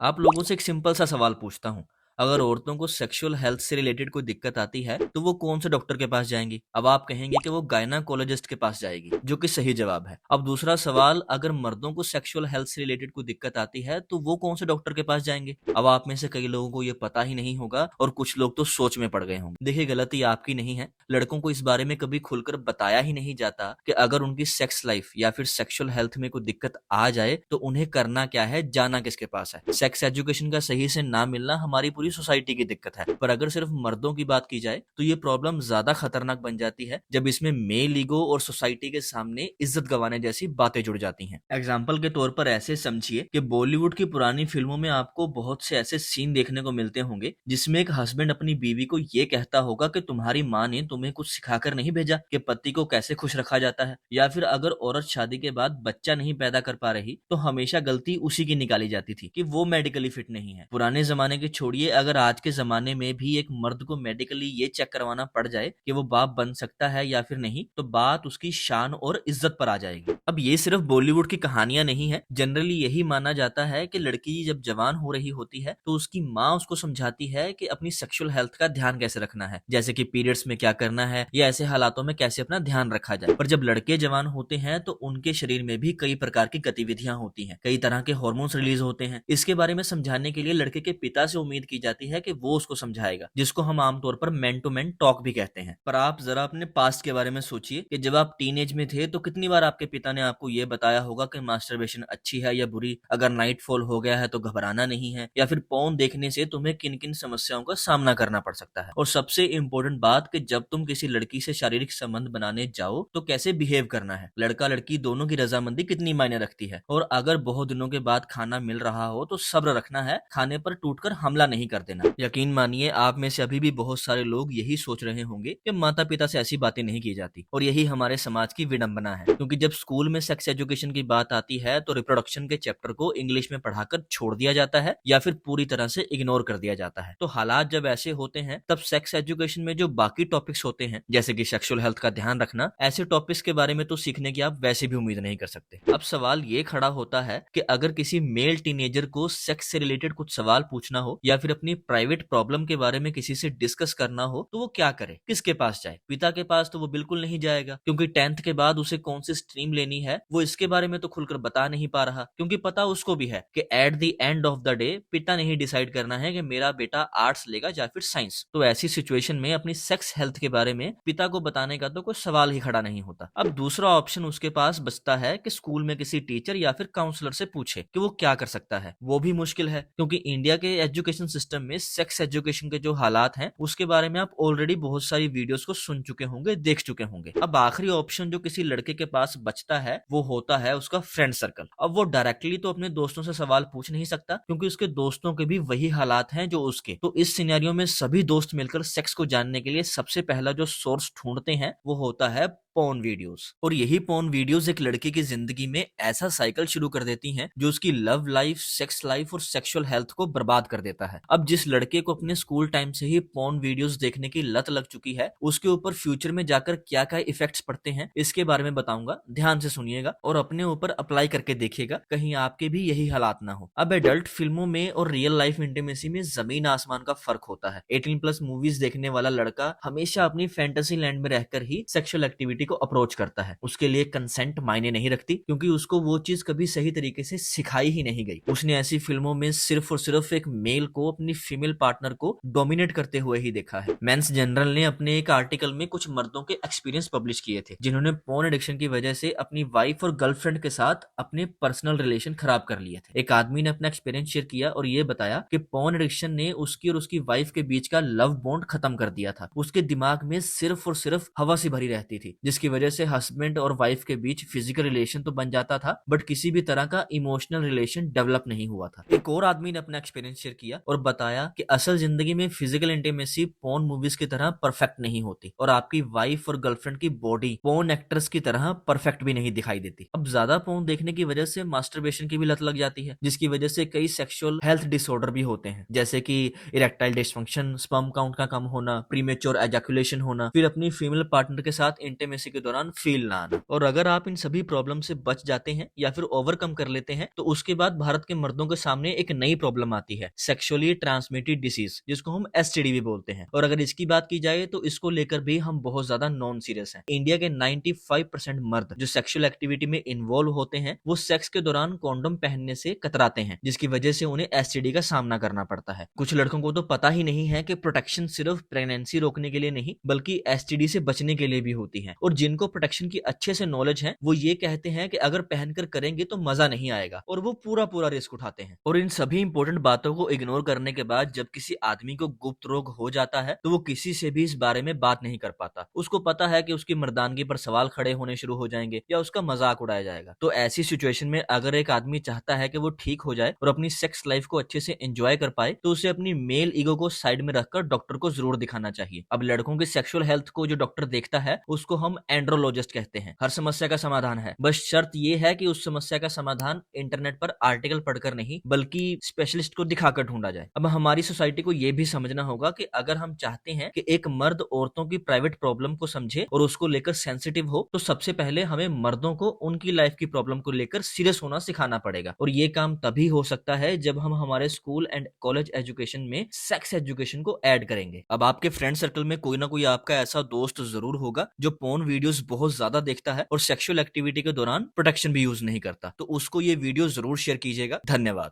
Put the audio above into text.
आप लोगों से एक सिंपल सा सवाल पूछता हूँ। अगर औरतों को सेक्सुअल हेल्थ से रिलेटेड कोई दिक्कत आती है तो वो कौन से डॉक्टर के पास जाएंगी? अब आप कहेंगे कि वो गायनाकोलॉजिस्ट के पास जाएगी, जो कि सही जवाब है। अब दूसरा सवाल, अगर मर्दों को सेक्सुअल हेल्थ से रिलेटेड कोई दिक्कत आती है तो वो कौन से डॉक्टर के पास जाएंगे? अब आप में से कई लोगों को ये पता ही नहीं होगा और कुछ लोग तो सोच में पड़ गए होंगे। देखिए, गलती आपकी नहीं है। लड़कों को इस बारे में कभी खुलकर बताया ही नहीं जाता कि अगर उनकी सेक्स लाइफ या फिर सेक्सुअल हेल्थ में कोई दिक्कत आ जाए तो उन्हें करना क्या है, जाना किसके पास है। सेक्स एजुकेशन का सही से ना मिलना हमारी पूरी सोसाइटी की दिक्कत है, पर अगर सिर्फ मर्दों की बात की जाए तो ये प्रॉब्लम ज्यादा खतरनाक बन जाती है जब इसमें मेल ईगो और सोसाइटी के सामने इज्जत गंवाने जैसी बातें जुड़ जाती हैं। एग्जाम्पल के तौर पर ऐसे समझिए कि बॉलीवुड की पुरानी फिल्मों में आपको बहुत से ऐसे सीन देखने को मिलते होंगे जिसमें एक हस्बैंड अपनी बीवी को ये कहता होगा कि तुम्हारी माँ ने तुम्हें कुछ सिखाकर नहीं भेजा कि पति को कैसे खुश रखा जाता है। या फिर अगर औरत शादी के बाद बच्चा नहीं पैदा कर पा रही तो हमेशा गलती उसी की निकाली जाती थी कि वो मेडिकली फिट नहीं है। पुराने जमाने के छोड़िए, अगर आज के जमाने में भी एक मर्द को मेडिकली ये चेक करवाना पड़ जाए कि वो बाप बन सकता है या फिर नहीं, तो बात उसकी शान और इज्जत पर आ जाएगी। अब ये सिर्फ बॉलीवुड की कहानियां नहीं है। जनरली यही माना जाता है कि लड़की जब जवान हो रही होती है तो उसकी माँ उसको समझाती है कि अपनी सेक्सुअल हेल्थ का ध्यान कैसे रखना है, जैसे कि पीरियड्स में क्या करना है या ऐसे हालातों में कैसे अपना ध्यान रखा जाए। पर जब लड़के जवान होते हैं तो उनके शरीर में भी कई प्रकार की गतिविधियां होती हैं, कई तरह के हार्मोन्स रिलीज होते हैं। इसके बारे में समझाने के लिए लड़के के पिता से उम्मीद की जाती है कि वो उसको समझाएगा, जिसको हम आमतौर पर मैन टू मैन टॉक भी कहते हैं। पर आप जरा अपने पास्ट के बारे में सोचिए कि जब आप टीनेज में थे तो कितनी बार आपके पिता ने आपको ये बताया होगा कि मास्टरबेशन अच्छी है या बुरी, अगर नाइटफॉल हो गया है तो घबराना नहीं है, या फिर पोर्न देखने से तुम्हें किन किन समस्याओं का सामना करना पड़ सकता है। और सबसे इंपॉर्टेंट बात कि जब तुम किसी लड़की से शारीरिक संबंध बनाने जाओ तो कैसे बिहेव करना है, लड़का लड़की दोनों की रजामंदी कितनी मायने रखती है, और अगर बहुत दिनों के बाद खाना मिल रहा हो तो सब्र रखना है, खाने पर टूटकर हमला नहीं कर देना। यकीन मानिए, आप में से अभी भी बहुत सारे लोग यही सोच रहे होंगे कि माता पिता से ऐसी बातें नहीं की जाती, और यही हमारे समाज की विडंबना है। क्योंकि जब स्कूल में सेक्स एजुकेशन की बात आती है तो रिप्रोडक्शन के चैप्टर को इंग्लिश में पढ़ाकर छोड़ दिया जाता है या फिर पूरी तरह से इग्नोर कर दिया जाता है। तो हालात जब ऐसे होते हैं तब सेक्स एजुकेशन में जो बाकी टॉपिक्स होते हैं, जैसे कि सेक्सुअल हेल्थ का ध्यान रखना, ऐसे टॉपिक्स के बारे में तो सीखने की आप वैसे भी उम्मीद नहीं कर सकते। अब सवाल ये खड़ा होता है कि अगर किसी मेल टीनेजर को सेक्स से रिलेटेड कुछ सवाल पूछना हो या फिर अपनी प्राइवेट प्रॉब्लम के बारे में किसी से डिस्कस करना हो तो वो क्या करे, किसके पास जाए? पिता के पास तो वो बिल्कुल नहीं जाएगा, क्योंकि 10th के बाद उसे कौन सी स्ट्रीम लेनी है वो इसके बारे में तो खुलकर बता नहीं पा रहा, क्योंकि पता उसको भी है कि at the end of the day पिता ने ही डिसाइड करना है कि मेरा बेटा आर्ट्स लेगा या फिर साइंस। तो ऐसी सिचुएशन में अपनी सेक्स हेल्थ के बारे में पिता को बताने का तो कोई सवाल ही खड़ा नहीं होता। अब दूसरा ऑप्शन उसके पास बचता है कि स्कूल में किसी टीचर या फिर काउंसलर से पूछे कि वो क्या कर सकता है। वो भी मुश्किल है, क्योंकि इंडिया के एजुकेशन सिस्टम में सेक्स एजुकेशन के जो हालात हैं उसके बारे में आप ऑलरेडी बहुत सारी वीडियोस को सुन चुके होंगे, देख चुके होंगे। अब आखिरी ऑप्शन जो किसी लड़के के पास बचता है वो होता है उसका फ्रेंड सर्कल। अब वो डायरेक्टली तो अपने दोस्तों से सवाल पूछ नहीं सकता, क्योंकि उसके दोस्तों के भी वही हालात हैं जो उसके। तो इस सिनेरियो में सभी दोस्त मिलकर सेक्स को जानने के लिए सबसे पहला जो सोर्स ढूंढते हैं वो होता है पोर्न वीडियोस। और यही पोर्न वीडियोस एक लड़की की जिंदगी में ऐसा साइकिल शुरू कर देती हैं जो उसकी लव लाइफ, सेक्स लाइफ और सेक्सुअल हेल्थ को बर्बाद कर देता है। अब जिस लड़के को अपने स्कूल टाइम से ही पोर्न वीडियोस देखने की लत लग चुकी है, उसके ऊपर फ्यूचर में जाकर क्या क्या इफेक्ट्स पड़ते हैं इसके बारे में बताऊंगा। ध्यान से सुनिएगा और अपने ऊपर अप्लाई करके देखिएगा, कहीं आपके भी यही हालात ना हो। अब एडल्ट फिल्मों में और रियल लाइफ इंटीमेसी में जमीन आसमान का फर्क होता है। 18+ मूवीज देखने वाला लड़का हमेशा अपनी फैंटेसी लैंड में रहकर ही सेक्सुअल एक्टिविटी को अप्रोच करता है। उसके लिए कंसेंट मायने नहीं रखती, क्योंकि उसको वो चीज कभी सही तरीके से सिखाई ही नहीं गई। उसने ऐसी फिल्मों में सिर्फ और सिर्फ एक मेल को अपनी फीमेल पार्टनर को डोमिनेट करते हुए ही देखा है। मेंस जनरल ने अपने एक आर्टिकल में कुछ मर्दों के एक्सपीरियंस पब्लिश किए थे जिन्होंने पोर्न एडिक्शन की वजह से अपनी वाइफ और गर्लफ्रेंड के साथ अपने पर्सनल रिलेशन खराब कर लिए थे। एक आदमी ने अपना एक्सपीरियंस शेयर किया और ये बताया कि पोर्न एडिक्शन ने उसकी और उसकी वाइफ के बीच का लव बॉन्ड खत्म कर दिया था। उसके दिमाग में सिर्फ और सिर्फ हवा सी भरी रहती थी, जिसकी वजह से हस्बैंड और वाइफ के बीच फिजिकल रिलेशन तो बन जाता था, बट किसी भी तरह का इमोशनल रिलेशन डेवलप नहीं हुआ था। एक और आदमी ने अपना एक्सपीरियंस शेयर किया और बताया कि असल जिंदगी में फिजिकल इंटीमेसी पोर्न मूवीज की तरह परफेक्ट नहीं होती, और आपकी वाइफ और गर्लफ्रेंड की बॉडी पोर्न एक्ट्रेस की तरह परफेक्ट भी नहीं दिखाई देती। अब ज्यादा पोर्न देखने की वजह से मास्टरबेशन की भी लत लग जाती है, जिसकी वजह से कई सेक्सुअल हेल्थ डिसऑर्डर भी होते हैं, जैसे कि इरेक्टाइल डिसफंक्शन, स्पर्म काउंट का कम होना, प्रीमेच्योर एजैकुलेशन होना, फिर अपनी फीमेल पार्टनर के साथ इंटीमेसी प्रेगनेंसी के दौरान फील ना आना। और अगर आप इन सभी प्रॉब्लम से बच जाते हैं या फिर ओवरकम कर लेते हैं तो उसके बाद भारत के मर्दों के सामने एक नई प्रॉब्लम आती है, सेक्सुअली ट्रांसमिटेड डिसीज, जिसको हम एसटीडी भी बोलते हैं। और अगर इसकी बात की जाए तो इसको लेकर भी हम बहुत ज्यादा नॉन सीरियस हैं। इंडिया के 95% मर्द जो सेक्सुअल एक्टिविटी में इन्वॉल्व होते हैं वो सेक्स के दौरान कॉन्डोम पहनने से कतराते हैं, जिसकी वजह से उन्हें एसटीडी का सामना करना पड़ता है। कुछ लड़कों को तो पता ही नहीं है कि प्रोटेक्शन सिर्फ प्रेगनेंसी रोकने के लिए नहीं बल्कि एसटीडी से बचने के लिए भी होती है। और जिनको प्रोटेक्शन की अच्छे से नॉलेज है वो ये कहते हैं कि अगर पहनकर करेंगे तो मजा नहीं आएगा, और वो पूरा पूरा रिस्क उठाते हैं। और इन सभी इंपॉर्टेंट बातों को इग्नोर करने के बाद जब किसी आदमी को गुप्त रोग हो जाता है तो वो किसी से भी इस बारे में बात नहीं कर पाता। उसको पता है कि उसकी मर्दानगी पर सवाल खड़े होने शुरू हो जाएंगे या उसका मजाक उड़ाया जाएगा। तो ऐसी सिचुएशन में अगर एक आदमी चाहता है कि वो ठीक हो जाए और अपनी सेक्स लाइफ को अच्छे से एंजॉय कर पाए तो उसे अपनी मेल ईगो को साइड में रखकर डॉक्टर को जरूर दिखाना चाहिए। अब लड़कों की सेक्सुअल हेल्थ को जो डॉक्टर देखता है उसको हम एंड्रोलॉजिस्ट कहते हैं। हर समस्या का समाधान है, बस शर्त ये है कि उस समस्या का समाधान इंटरनेट पर आर्टिकल पढ़कर नहीं बल्कि स्पेशलिस्ट को दिखाकर ढूंढा जाए। अब हमारी सोसाइटी को यह भी समझना होगा कि अगर हम चाहते हैं कि एक मर्द औरतों की प्राइवेट प्रॉब्लम को समझे और उसको लेकर सेंसिटिव हो तो सबसे पहले हमें मर्दों को उनकी लाइफ की प्रॉब्लम को लेकर सीरियस होना सिखाना पड़ेगा। और ये काम तभी हो सकता है जब हम हमारे स्कूल एंड कॉलेज एजुकेशन में सेक्स एजुकेशन को ऐड करेंगे। अब आपके फ्रेंड सर्कल में कोई ना कोई आपका ऐसा दोस्त जरूर होगा जो पोर्न वीडियोस बहुत ज्यादा देखता है और सेक्सुअल एक्टिविटी के दौरान प्रोटेक्शन भी यूज नहीं करता, तो उसको ये वीडियो जरूर शेयर कीजिएगा। धन्यवाद।